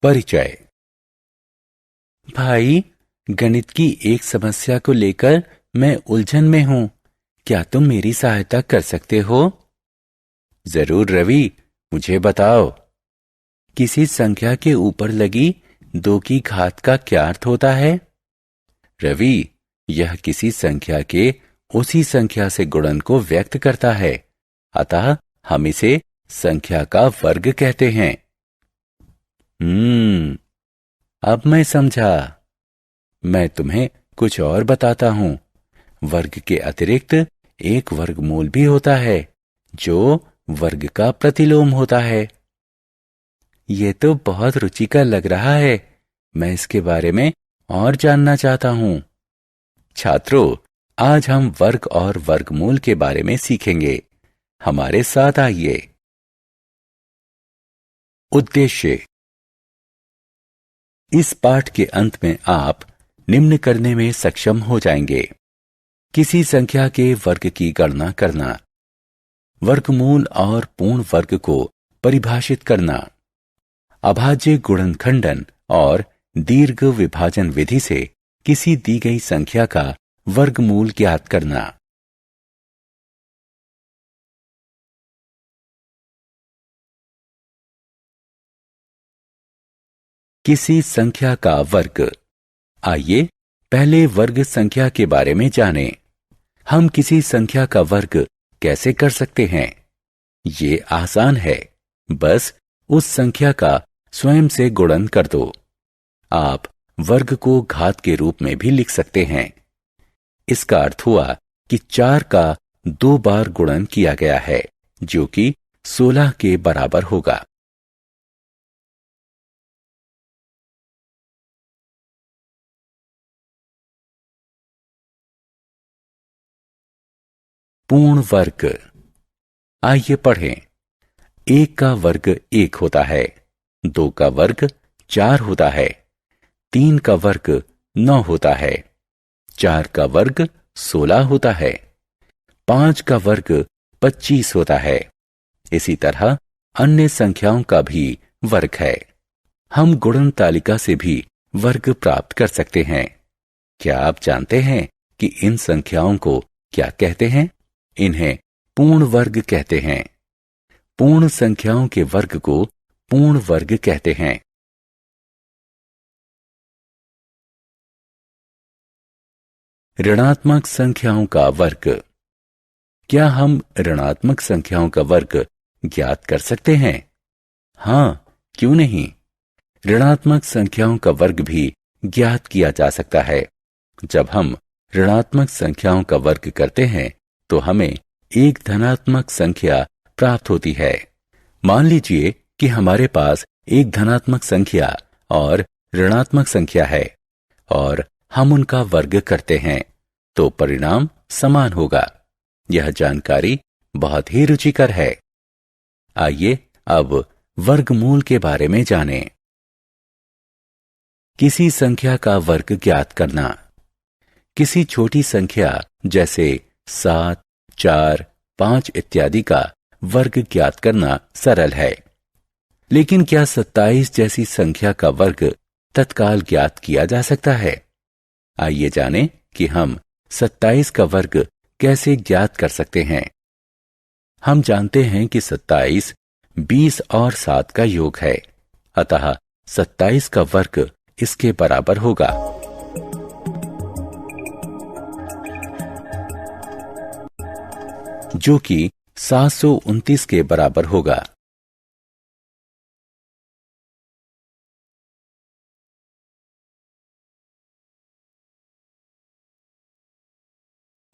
परिचय। भाई, गणित की एक समस्या को लेकर मैं उलझन में हूं। क्या तुम मेरी सहायता कर सकते हो? जरूर रवि, मुझे बताओ। किसी संख्या के ऊपर लगी 2 की घात का क्या अर्थ होता है? रवि, यह किसी संख्या के उसी संख्या से गुणन को व्यक्त करता है, अतः हम इसे संख्या का वर्ग कहते हैं। अब मैं समझा। मैं तुम्हें कुछ और बताता हूं। वर्ग के अतिरिक्त एक वर्गमूल भी होता है, जो वर्ग का प्रतिलोम होता है। ये तो बहुत रुचिकर लग रहा है। मैं इसके बारे में और जानना चाहता हूं। छात्रों, आज हम वर्ग और वर्गमूल के बारे में सीखेंगे। हमारे साथ आइए। उद्देश्य। इस पाठ के अंत में आप निम्न करने में सक्षम हो जाएंगे। किसी संख्या के वर्ग की गणना करना, वर्गमूल और पूर्ण वर्ग को परिभाषित करना, अभाज्य गुणनखंडन और दीर्घ विभाजन विधि से किसी दी गई संख्या का वर्गमूल ज्ञात करना। किसी संख्या का वर्ग। आइए पहले वर्ग संख्या के बारे में जानें। हम किसी संख्या का वर्ग कैसे कर सकते हैं? ये आसान है। बस उस संख्या का स्वयं से गुणन कर दो। आप वर्ग को घात के रूप में भी लिख सकते हैं। इसका अर्थ हुआ कि 4 का 2 बार गुणन किया गया है, जो कि 16 के बराबर होगा। पूर्ण वर्ग। आइए पढ़ें। 1 का वर्ग 1 होता है, 2 का वर्ग 4 होता है, 3 का वर्ग 9 होता है, 4 का वर्ग 16 होता है, 5 का वर्ग 25 होता है। इसी तरह अन्य संख्याओं का भी वर्ग है। हम गुणन तालिका से भी वर्ग प्राप्त कर सकते हैं। क्या आप जानते हैं कि इन संख्याओं को क्या कहते हैं? इन्हें पूर्ण वर्ग कहते हैं। पूर्ण संख्याओं के वर्ग को पूर्ण वर्ग कहते हैं। ऋणात्मक संख्याओं का वर्ग। क्या हम ऋणात्मक संख्याओं का वर्ग ज्ञात कर सकते हैं? हां, क्यों नहीं। ऋणात्मक संख्याओं का वर्ग भी ज्ञात किया जा सकता है। जब हम ऋणात्मक संख्याओं का वर्ग करते हैं तो हमें एक धनात्मक संख्या प्राप्त होती है। मान लीजिए कि हमारे पास एक धनात्मक संख्या और ऋणात्मक संख्या है और हम उनका वर्ग करते हैं, तो परिणाम समान होगा। यह जानकारी बहुत ही रुचिकर है। आइए अब वर्गमूल के बारे में जानें। किसी संख्या का वर्ग ज्ञात करना। किसी छोटी संख्या जैसे 7, 4, 5 इत्यादि का वर्ग ज्ञात करना सरल है। लेकिन क्या 27 जैसी संख्या का वर्ग तत्काल ज्ञात किया जा सकता है? आइए जानें कि हम 27 का वर्ग कैसे ज्ञात कर सकते हैं। हम जानते हैं कि 27 20 और 7 का योग है, अतः 27 का वर्ग इसके बराबर होगा। जो कि 729 के बराबर होगा।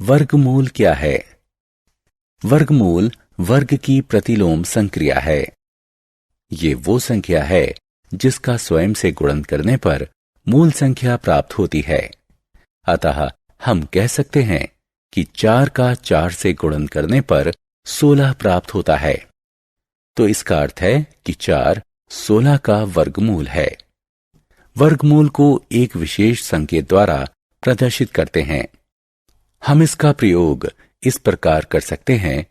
वर्गमूल क्या है? वर्गमूल वर्ग की प्रतिलोम संक्रिया है। ये वो संख्या है जिसका स्वयं से गुणन करने पर मूल संख्या प्राप्त होती है। अतः हम कह सकते हैं कि 4 का 4 से गुणन करने पर 16 प्राप्त होता है। तो इसका अर्थ है कि 4 16 का वर्गमूल है। वर्गमूल को एक विशेष संकेत द्वारा प्रदर्शित करते हैं। हम इसका प्रयोग इस प्रकार कर सकते हैं।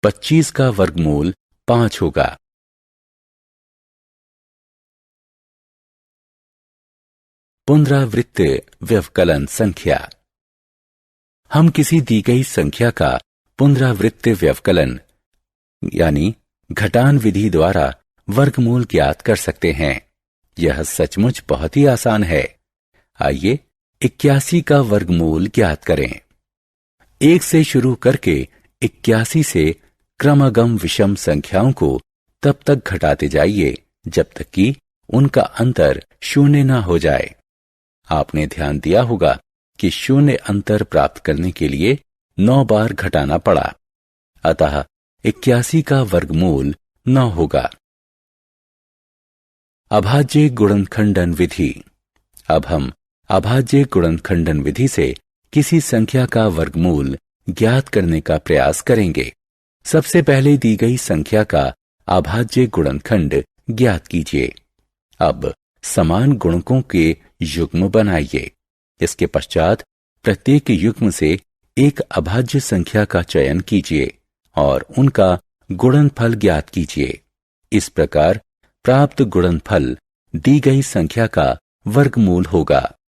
25 का वर्गमूल 5 होगा। पुनरावृत्त व्यवकलन संख्या। हम किसी दी गई संख्या का पुनरावृत्त व्यवकलन यानी घटान विधि द्वारा वर्गमूल ज्ञात कर सकते हैं। यह सचमुच बहुत ही आसान है। आइए 81 का वर्गमूल ज्ञात करें। 1 से शुरू करके 81 से क्रमगम विषम संख्याओं को तब तक घटाते जाइए जब तक कि उनका अंतर शून्य न हो जाए। आपने ध्यान दिया होगा कि शून्य अंतर प्राप्त करने के लिए 9 बार घटाना पड़ा, अतः 81 का वर्गमूल 9 होगा। अभाज्य गुणनखंडन विधि। अब हम अभाज्य गुणनखंडन विधि से किसी संख्या का वर्गमूल ज्ञात करने का प्रयास करेंगे। सबसे पहले दी गई संख्या का अभाज्य गुणनखंड ज्ञात कीजिए। अब समान गुणकों के युग्म बनाइए। इसके पश्चात प्रत्येक युग्म से एक अभाज्य संख्या का चयन कीजिए और उनका गुणनफल ज्ञात कीजिए। इस प्रकार प्राप्त गुणनफल दी गई संख्या का वर्गमूल होगा।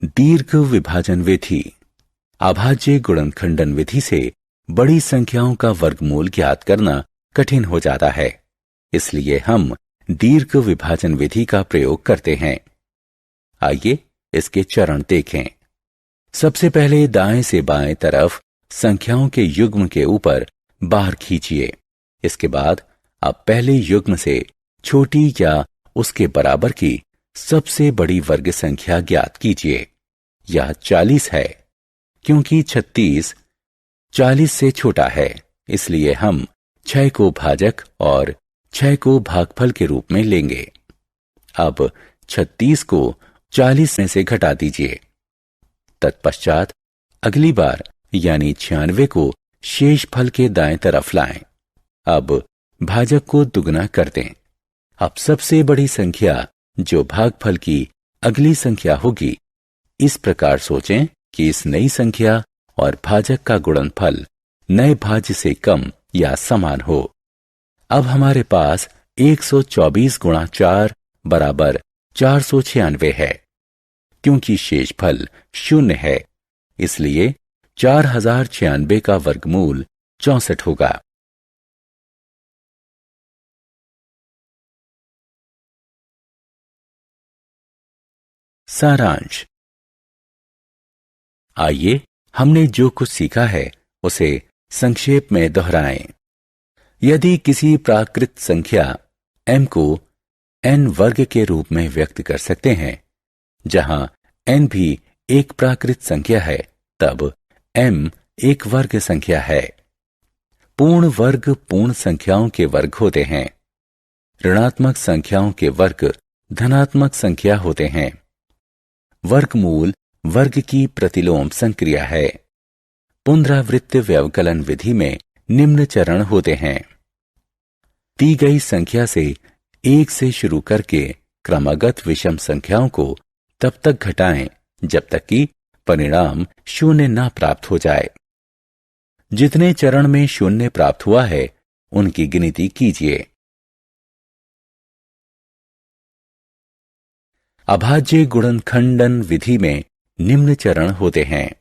दीर्घ विभाजन विधि। अभाज्य गुणनखंडन विधि से बड़ी संख्याओं का वर्गमूल ज्ञात करना कठिन हो जाता है, इसलिए हम दीर्घ विभाजन विधि का प्रयोग करते हैं। आइए इसके चरण देखें। सबसे पहले दाएं से बाएं तरफ संख्याओं के युग्म के ऊपर बाहर खींचिए। इसके बाद आप पहले युग्म से छोटी या उसके बराबर की सबसे बड़ी वर्ग संख्या ज्ञात कीजिए। यह 40 है। क्योंकि 36 40 से छोटा है, इसलिए हम 6 को भाजक और 6 को भागफल के रूप में लेंगे। अब 36 को 40 में से घटा दीजिए। तत्पश्चात अगली बार यानी 96 को शेष फल के दाएं तरफ लाएं। अब भाजक को दुगना कर दें। अब सबसे बड़ी संख्या जो भागफल की अगली संख्या होगी। इस प्रकार सोचें कि इस नई संख्या और भाजक का गुणनफल नए भाज्य से कम या समान हो। अब हमारे पास 124 गुणा 4 बराबर 496 है। क्योंकि शेषफल 0 है, इसलिए 4096 का वर्गमूल 64 होगा। सारांश। आइए हमने जो कुछ सीखा है उसे संक्षेप में दोहराएं। यदि किसी प्राकृत संख्या m को n वर्ग के रूप में व्यक्त कर सकते हैं, जहां n भी एक प्राकृत संख्या है, तब m एक वर्ग संख्या है। पूर्ण वर्ग पूर्ण संख्याओं के वर्ग होते हैं। ऋणात्मक संख्याओं के वर्ग धनात्मक संख्या होते हैं। वर्गमूल वर्ग की प्रतिलोम संक्रिया है। पुनरावृत्त व्यवकलन विधि में निम्न चरण होते हैं। दी गई संख्या से 1 से शुरू करके क्रमागत विषम संख्याओं को तब तक घटाएं जब तक कि परिणाम 0 न प्राप्त हो जाए। जितने चरण में 0 प्राप्त हुआ है उनकी गिनती कीजिए। अभाज्य गुणनखंडन विधि में निम्न चरण होते हैं।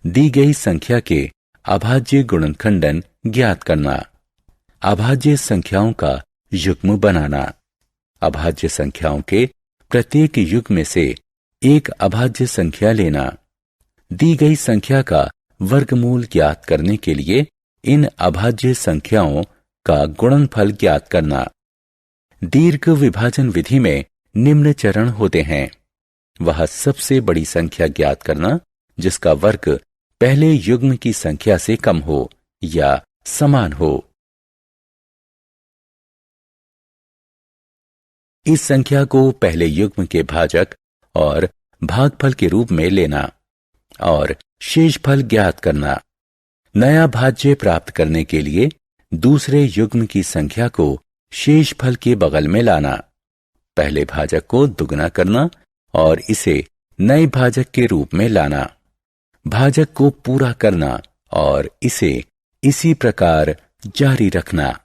दी गई संख्या के अभाज्य गुणनखंडन ज्ञात करना, अभाज्य संख्याओं का युग्म बनाना, अभाज्य संख्याओं के प्रत्येक युग्म में से एक अभाज्य संख्या लेना, दी गई संख्या का वर्गमूल ज्ञात करने के लिए इन अभाज्य संख्याओं का गुणनफल ज्ञात करना। दीर्घ विभाजन विधि में निम्न चरण होते हैं। वह सबसे बड़ी संख्या ज्ञात करना जिसका वर्ग पहले युग्म की संख्या से कम हो या समान हो। इस संख्या को पहले युग्म के भाजक और भागफल के रूप में लेना और शेषफल ज्ञात करना। नया भाज्य प्राप्त करने के लिए दूसरे युग्म की संख्या को शेषफल के बगल में लाना, पहले भाजक को दुगना करना और इसे नए भाजक के रूप में लाना, भाजक को पूरा करना और इसे इसी प्रकार जारी रखना।